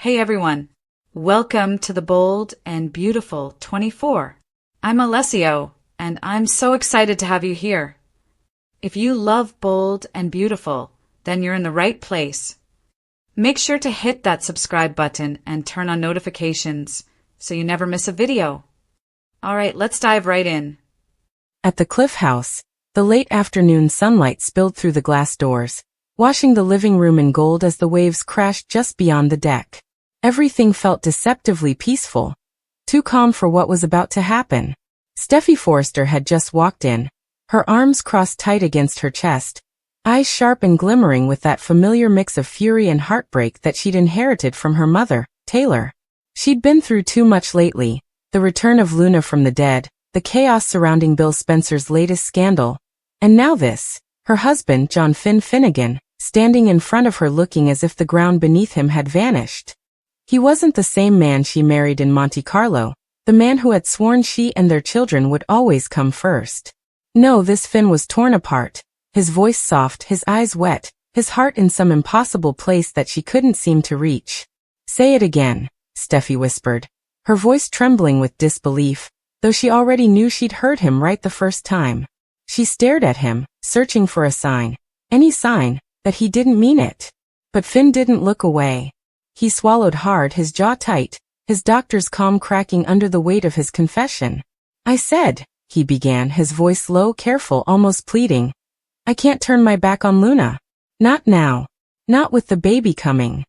Hey everyone, welcome to the Bold and Beautiful 24. I'm Alessio, and I'm so excited to have you here. If you love Bold and Beautiful, then you're in the right place. Make sure to hit that subscribe button and turn on notifications so you never miss a video. Alright, let's dive right in. At the Cliff House, the late afternoon sunlight spilled through the glass doors, washing the living room in gold as the waves crashed just beyond the deck. Everything felt deceptively peaceful, too calm for what was about to happen. Steffy Forrester had just walked in, her arms crossed tight against her chest, eyes sharp and glimmering with that familiar mix of fury and heartbreak that she'd inherited from her mother, Taylor. She'd been through too much lately, the return of Luna from the dead, the chaos surrounding Bill Spencer's latest scandal, and now this, her husband, John Finnegan, standing in front of her looking as if the ground beneath him had vanished. He wasn't the same man she married in Monte Carlo, the man who had sworn she and their children would always come first. No, this Finn was torn apart, his voice soft, his eyes wet, his heart in some impossible place that she couldn't seem to reach. "Say it again," Steffy whispered, her voice trembling with disbelief, though she already knew she'd heard him right the first time. She stared at him, searching for a sign, any sign, that he didn't mean it. But Finn didn't look away. He swallowed hard, his jaw tight, his doctor's calm cracking under the weight of his confession. "I said," he began, his voice low, careful, almost pleading, "I can't turn my back on Luna. Not now. Not with the baby coming."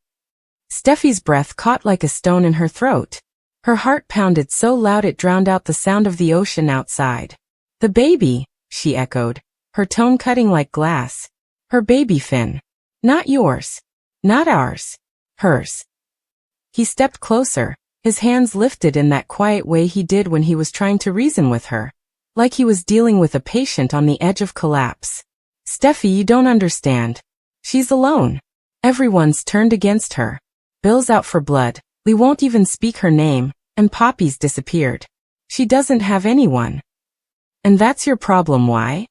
Steffy's breath caught like a stone in her throat. Her heart pounded so loud it drowned out the sound of the ocean outside. "The baby," she echoed, her tone cutting like glass. "Her baby, Finn. Not yours. Not ours. Hers." He stepped closer, his hands lifted in that quiet way he did when he was trying to reason with her, like he was dealing with a patient on the edge of collapse. "Steffy, you don't understand. She's alone. Everyone's turned against her. Bill's out for blood, Lee won't even speak her name, and Poppy's disappeared. She doesn't have anyone." "And that's your problem, why?"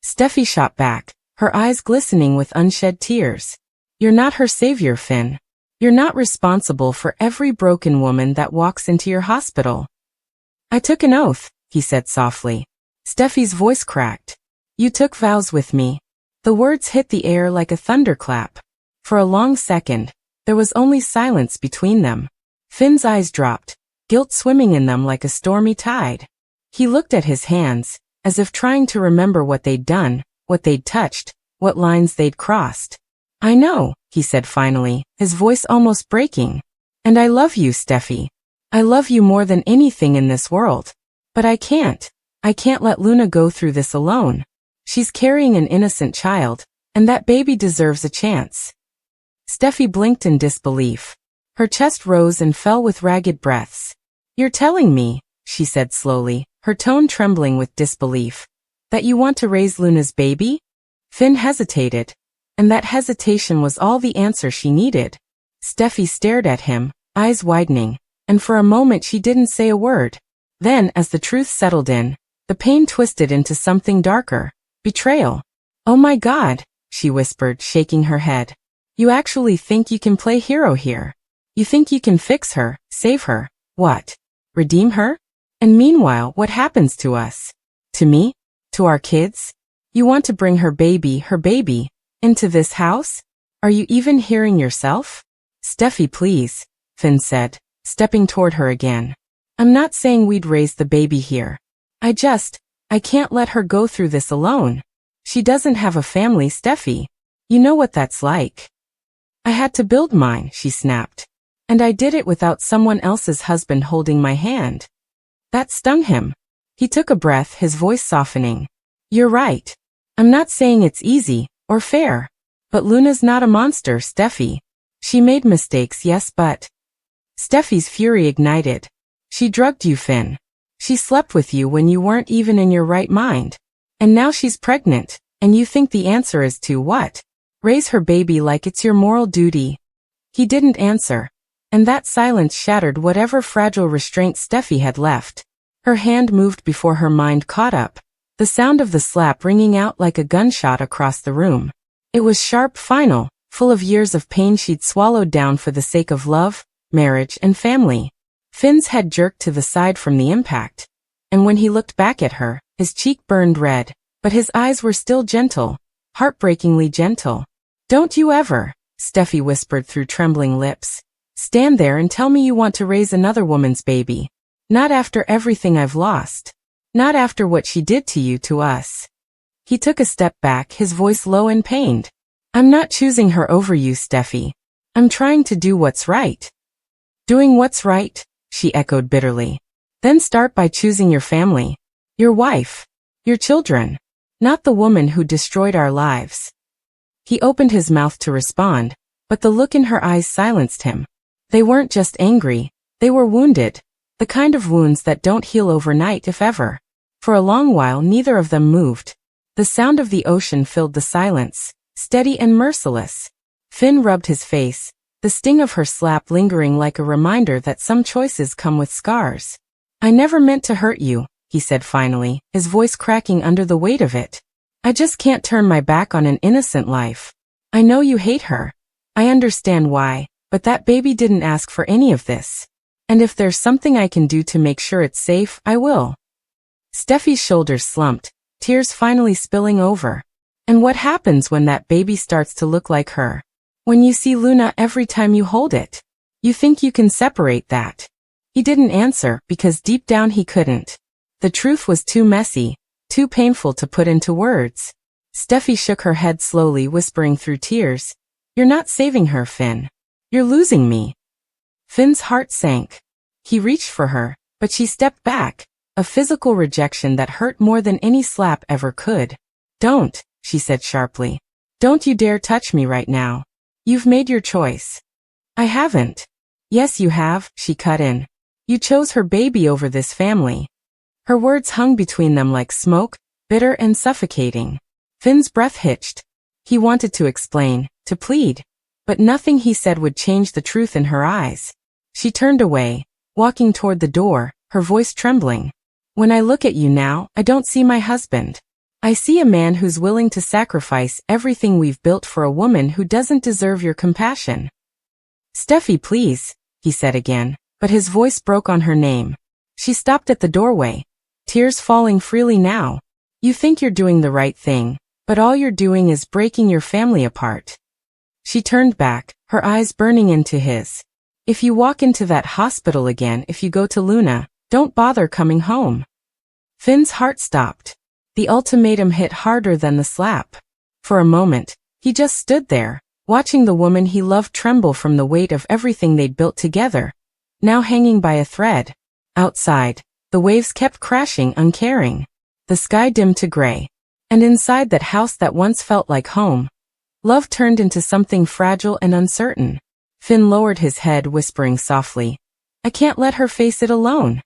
Steffy shot back, her eyes glistening with unshed tears. "You're not her savior, Finn. You're not responsible for every broken woman that walks into your hospital." "I took an oath," he said softly. Steffy's voice cracked. "You took vows with me." The words hit the air like a thunderclap. For a long second, there was only silence between them. Finn's eyes dropped, guilt swimming in them like a stormy tide. He looked at his hands, as if trying to remember what they'd done, what they'd touched, what lines they'd crossed. "I know," he said finally, his voice almost breaking. "And I love you, Steffy. I love you more than anything in this world. But I can't let Luna go through this alone. She's carrying an innocent child, and that baby deserves a chance." Steffy blinked in disbelief. Her chest rose and fell with ragged breaths. "You're telling me," she said slowly, her tone trembling with disbelief, "that you want to raise Luna's baby?" Finn hesitated, and that hesitation was all the answer she needed. Steffy stared at him, eyes widening, and for a moment she didn't say a word. Then, as the truth settled in, the pain twisted into something darker. Betrayal. "Oh my God," she whispered, shaking her head. "You actually think you can play hero here? You think you can fix her, save her, what? Redeem her? And meanwhile, what happens to us? To me? To our kids? You want to bring her baby, into this house? Are you even hearing yourself?" "Steffy, please," Finn said, stepping toward her again. "I'm not saying we'd raise the baby here. I can't let her go through this alone. She doesn't have a family, Steffy. You know what that's like." "I had to build mine," she snapped. "And I did it without someone else's husband holding my hand." That stung him. He took a breath, his voice softening. "You're right. I'm not saying it's easy, or fair. But Luna's not a monster, Steffy. She made mistakes, yes, but..." Steffy's fury ignited. "She drugged you, Finn. She slept with you when you weren't even in your right mind. And now she's pregnant, and you think the answer is to what? Raise her baby like it's your moral duty." He didn't answer, and that silence shattered whatever fragile restraint Steffy had left. Her hand moved before her mind caught up, the sound of the slap ringing out like a gunshot across the room. It was sharp, final, full of years of pain she'd swallowed down for the sake of love, marriage, and family. Finn's head jerked to the side from the impact, and when he looked back at her, his cheek burned red, but his eyes were still gentle, heartbreakingly gentle. "Don't you ever," Steffi whispered through trembling lips, "stand there and tell me you want to raise another woman's baby. Not after everything I've lost. Not after what she did to you, to us." He took a step back, his voice low and pained. "I'm not choosing her over you, Steffi. I'm trying to do what's right." "Doing what's right?" she echoed bitterly. "Then start by choosing your family. Your wife. Your children. Not the woman who destroyed our lives." He opened his mouth to respond, but the look in her eyes silenced him. They weren't just angry, they were wounded. The kind of wounds that don't heal overnight, if ever. For a long while neither of them moved. The sound of the ocean filled the silence, steady and merciless. Finn rubbed his face, the sting of her slap lingering like a reminder that some choices come with scars. "I never meant to hurt you," he said finally, his voice cracking under the weight of it. "I just can't turn my back on an innocent life. I know you hate her. I understand why, but that baby didn't ask for any of this. And if there's something I can do to make sure it's safe, I will." Steffi's shoulders slumped, tears finally spilling over. "And what happens when that baby starts to look like her? When you see Luna every time you hold it? You think you can separate that?" He didn't answer because deep down he couldn't. The truth was too messy, too painful to put into words. Steffi shook her head slowly, whispering through tears, "You're not saving her, Finn. You're losing me." Finn's heart sank. He reached for her, but she stepped back, a physical rejection that hurt more than any slap ever could. "Don't," she said sharply. "Don't you dare touch me right now. You've made your choice." "I haven't." "Yes, you have," she cut in. "You chose her baby over this family." Her words hung between them like smoke, bitter and suffocating. Finn's breath hitched. He wanted to explain, to plead, but nothing he said would change the truth in her eyes. She turned away, walking toward the door, her voice trembling. "When I look at you now, I don't see my husband. I see a man who's willing to sacrifice everything we've built for a woman who doesn't deserve your compassion." "Steffi, please," he said again, but his voice broke on her name. She stopped at the doorway, tears falling freely now. "You think you're doing the right thing, but all you're doing is breaking your family apart." She turned back, her eyes burning into his. "If you walk into that hospital again, if you go to Luna, don't bother coming home." Finn's heart stopped. The ultimatum hit harder than the slap. For a moment, he just stood there, watching the woman he loved tremble from the weight of everything they'd built together, now hanging by a thread. Outside, the waves kept crashing uncaring. The sky dimmed to gray. And inside that house that once felt like home, love turned into something fragile and uncertain. Finn lowered his head, whispering softly, "I can't let her face it alone."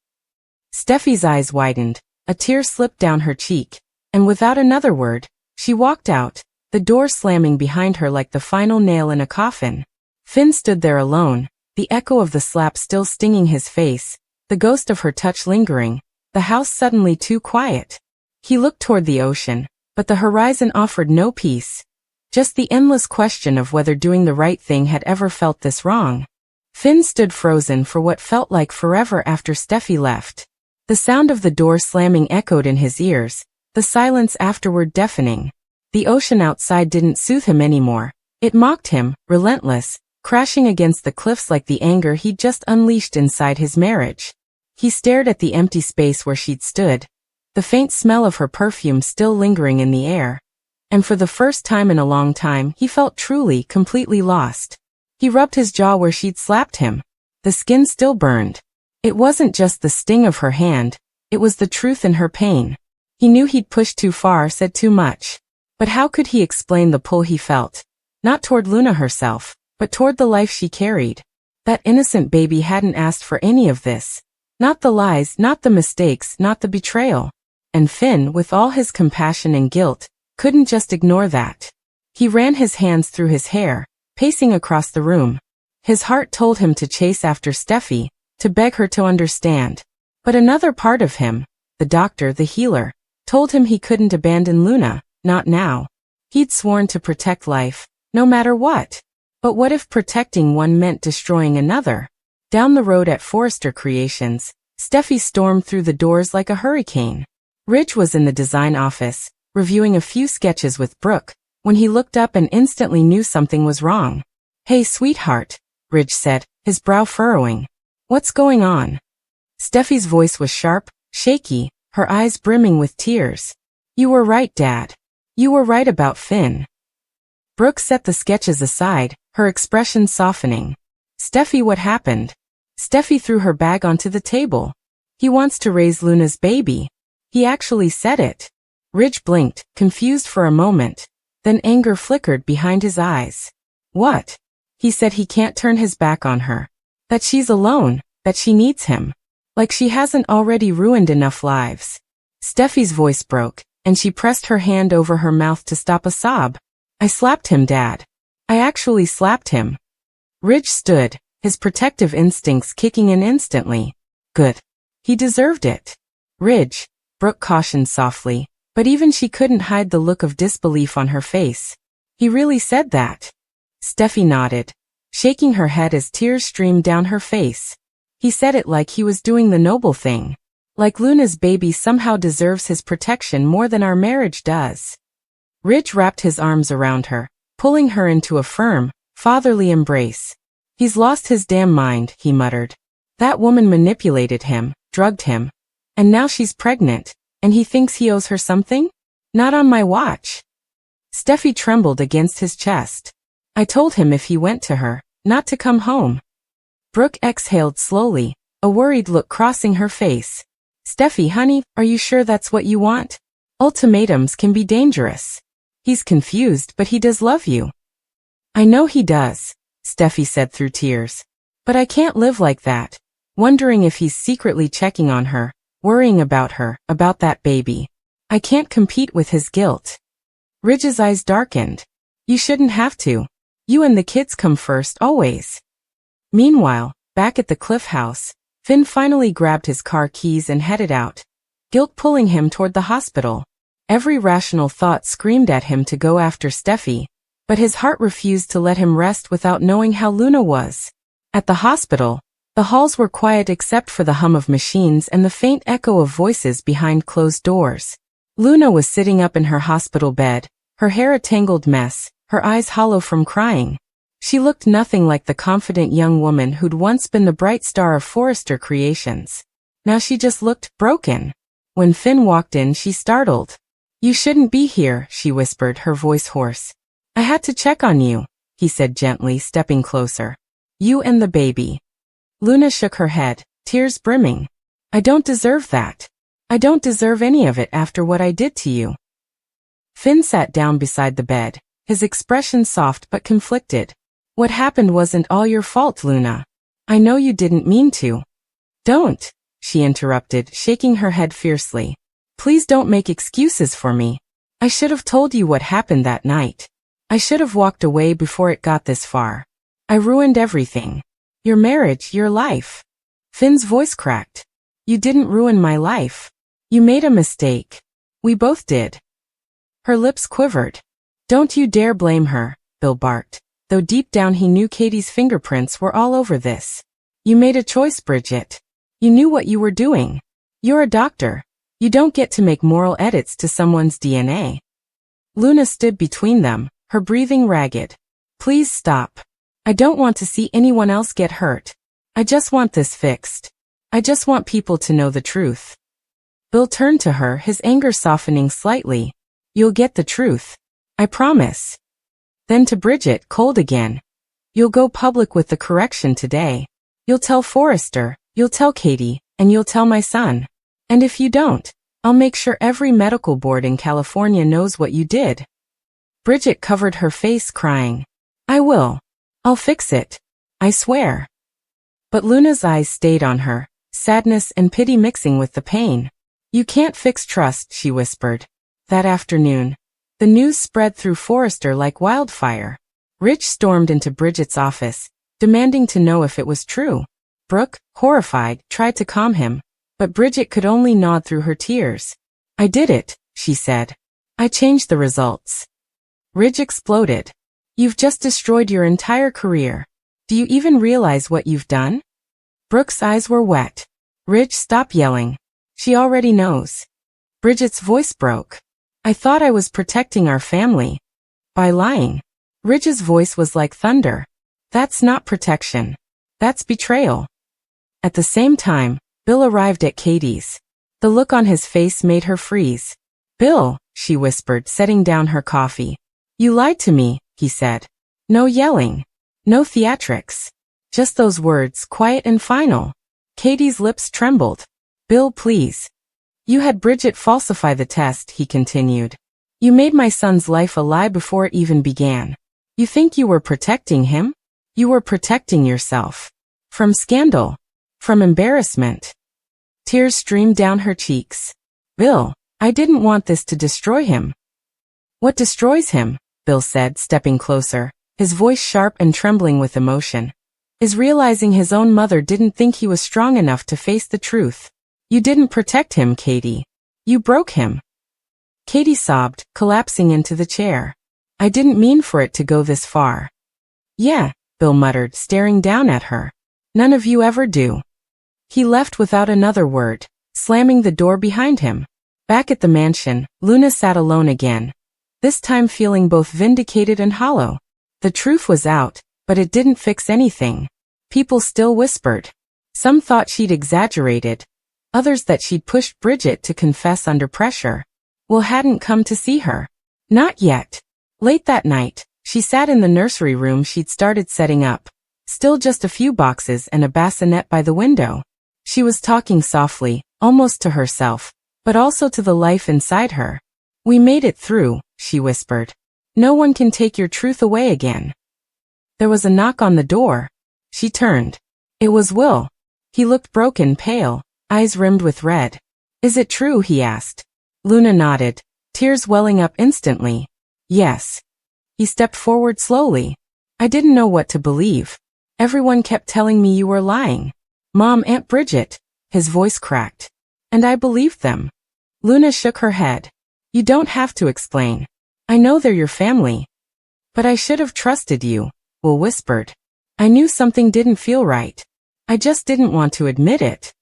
Steffi's eyes widened, a tear slipped down her cheek, and without another word, she walked out, the door slamming behind her like the final nail in a coffin. Finn stood there alone, the echo of the slap still stinging his face, the ghost of her touch lingering, the house suddenly too quiet. He looked toward the ocean, but the horizon offered no peace. Just the endless question of whether doing the right thing had ever felt this wrong. Finn stood frozen for what felt like forever after Steffi left. The sound of the door slamming echoed in his ears, the silence afterward deafening. The ocean outside didn't soothe him anymore. It mocked him, relentless, crashing against the cliffs like the anger he'd just unleashed inside his marriage. He stared at the empty space where she'd stood, the faint smell of her perfume still lingering in the air. And for the first time in a long time, he felt truly, completely lost. He rubbed his jaw where she'd slapped him. The skin still burned. It wasn't just the sting of her hand, it was the truth in her pain. He knew he'd pushed too far, said too much. But how could he explain the pull he felt? Not toward Luna herself, but toward the life she carried. That innocent baby hadn't asked for any of this. Not the lies, not the mistakes, not the betrayal. And Finn, with all his compassion and guilt, couldn't just ignore that. He ran his hands through his hair, pacing across the room. His heart told him to chase after Steffi, to beg her to understand. But another part of him, the doctor, the healer, told him he couldn't abandon Luna, not now. He'd sworn to protect life, no matter what. But what if protecting one meant destroying another? Down the road at Forrester Creations, Steffi stormed through the doors like a hurricane. Ridge was in the design office, reviewing a few sketches with Brooke, when he looked up and instantly knew something was wrong. "Hey, sweetheart," Ridge said, his brow furrowing. "What's going on?" Steffi's voice was sharp, shaky, her eyes brimming with tears. "You were right, Dad. You were right about Finn." Brooke set the sketches aside, her expression softening. "Steffi, what happened?" Steffi threw her bag onto the table. "He wants to raise Luna's baby. He actually said it." Ridge blinked, confused for a moment. Then anger flickered behind his eyes. "What?" "He said he can't turn his back on her. That she's alone, that she needs him. Like she hasn't already ruined enough lives." Steffi's voice broke, and she pressed her hand over her mouth to stop a sob. "I slapped him, Dad. I actually slapped him." Ridge stood, his protective instincts kicking in instantly. "Good. He deserved it." "Ridge," Brooke cautioned softly, but even she couldn't hide the look of disbelief on her face. "He really said that?" Steffi nodded, shaking her head as tears streamed down her face. "He said it like he was doing the noble thing. Like Luna's baby somehow deserves his protection more than our marriage does." Ridge wrapped his arms around her, pulling her into a firm, fatherly embrace. "He's lost his damn mind," he muttered. "That woman manipulated him, drugged him. And now she's pregnant, and he thinks he owes her something? Not on my watch." Steffi trembled against his chest. "I told him if he went to her, not to come home." Brooke exhaled slowly, a worried look crossing her face. "Steffi, honey, are you sure that's what you want? Ultimatums can be dangerous. He's confused, but he does love you." "I know he does," Steffi said through tears. "But I can't live like that, wondering if he's secretly checking on her, worrying about her, about that baby. I can't compete with his guilt." Ridge's eyes darkened. "You shouldn't have to. You and the kids come first, always." Meanwhile, back at the Cliff House, Finn finally grabbed his car keys and headed out, guilt pulling him toward the hospital. Every rational thought screamed at him to go after Steffi, but his heart refused to let him rest without knowing how Luna was. At the hospital, the halls were quiet except for the hum of machines and the faint echo of voices behind closed doors. Luna was sitting up in her hospital bed, her hair a tangled mess, her eyes hollow from crying. She looked nothing like the confident young woman who'd once been the bright star of Forrester Creations. Now she just looked broken. When Finn walked in, she startled. "You shouldn't be here," she whispered, her voice hoarse. "I had to check on you," he said gently, stepping closer. "You and the baby." Luna shook her head, tears brimming. "I don't deserve that. I don't deserve any of it after what I did to you." Finn sat down beside the bed, his expression soft but conflicted. "What happened wasn't all your fault, Luna. I know you didn't mean to." "Don't," she interrupted, shaking her head fiercely. "Please don't make excuses for me. I should have told you what happened that night. I should have walked away before it got this far. I ruined everything. Your marriage, your life." Finn's voice cracked. "You didn't ruin my life. You made a mistake. We both did." Her lips quivered. "Don't you dare blame her," Bill barked, though deep down he knew Katie's fingerprints were all over this. "You made a choice, Bridget. You knew what you were doing. You're a doctor. You don't get to make moral edits to someone's DNA." Luna stood between them, her breathing ragged. "Please stop. I don't want to see anyone else get hurt. I just want this fixed. I just want people to know the truth." Bill turned to her, his anger softening slightly. "You'll get the truth. I promise." Then to Bridget, cold again. "You'll go public with the correction today. You'll tell Forrester, you'll tell Katie, and you'll tell my son. And if you don't, I'll make sure every medical board in California knows what you did." Bridget covered her face, crying. "I will. I'll fix it. I swear." But Luna's eyes stayed on her, sadness and pity mixing with the pain. "You can't fix trust," she whispered. That afternoon, the news spread through Forrester like wildfire. Rich stormed into Bridget's office, demanding to know if it was true. Brooke, horrified, tried to calm him, but Bridget could only nod through her tears. "I did it," she said. "I changed the results." Ridge exploded. "You've just destroyed your entire career. Do you even realize what you've done?" Brooke's eyes were wet. Ridge, stop yelling. She already knows. Bridget's voice broke. I thought I was protecting our family. By lying. Ridge's voice was like thunder. That's not protection. That's betrayal. At the same time, Bill arrived at Katie's. The look on his face made her freeze. Bill, she whispered, setting down her coffee. You lied to me, he said. No yelling. No theatrics. Just those words, quiet and final. Katie's lips trembled. Bill, please. You had Bridget falsify the test, he continued. You made my son's life a lie before it even began. You think you were protecting him? You were protecting yourself. From scandal. From embarrassment. Tears streamed down her cheeks. Bill, I didn't want this to destroy him. What destroys him? Bill said, stepping closer, his voice sharp and trembling with emotion. Is realizing his own mother didn't think he was strong enough to face the truth. You didn't protect him, Katie. You broke him. Katie sobbed, collapsing into the chair. I didn't mean for it to go this far. Yeah, Bill muttered, staring down at her. None of you ever do. He left without another word, slamming the door behind him. Back at the mansion, Luna sat alone again, this time feeling both vindicated and hollow. The truth was out, but it didn't fix anything. People still whispered. Some thought she'd exaggerated, others that she'd pushed Bridget to confess under pressure. Will hadn't come to see her. Not yet. Late that night, she sat in the nursery room she'd started setting up. Still just a few boxes and a bassinet by the window. She was talking softly, almost to herself, but also to the life inside her. We made it through, she whispered. No one can take your truth away again. There was a knock on the door. She turned. It was Will. He looked broken, pale, eyes rimmed with red. Is it true? He asked. Luna nodded, tears welling up instantly. Yes. He stepped forward slowly. I didn't know what to believe. Everyone kept telling me you were lying. Mom, Aunt Bridget. His voice cracked. And I believed them. Luna shook her head. You don't have to explain. I know they're your family. But I should have trusted you, Will whispered. I knew something didn't feel right. I just didn't want to admit it.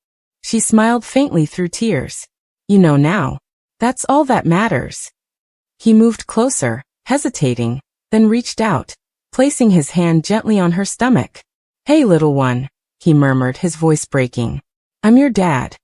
She smiled faintly through tears. You know now. That's all that matters. He moved closer, hesitating, then reached out, placing his hand gently on her stomach. Hey, little one, he murmured, his voice breaking. I'm your dad.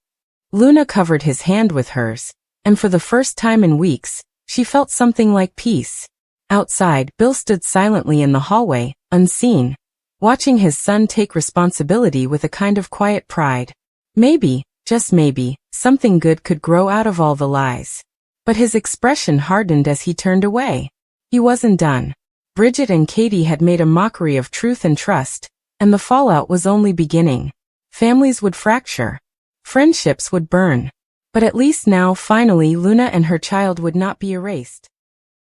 Luna covered his hand with hers, and for the first time in weeks, she felt something like peace. Outside, Bill stood silently in the hallway, unseen, watching his son take responsibility with a kind of quiet pride. Maybe, just maybe, something good could grow out of all the lies. But his expression hardened as he turned away. He wasn't done. Bridget and Katie had made a mockery of truth and trust, and the fallout was only beginning. Families would fracture. Friendships would burn. But at least now, finally, Luna and her child would not be erased.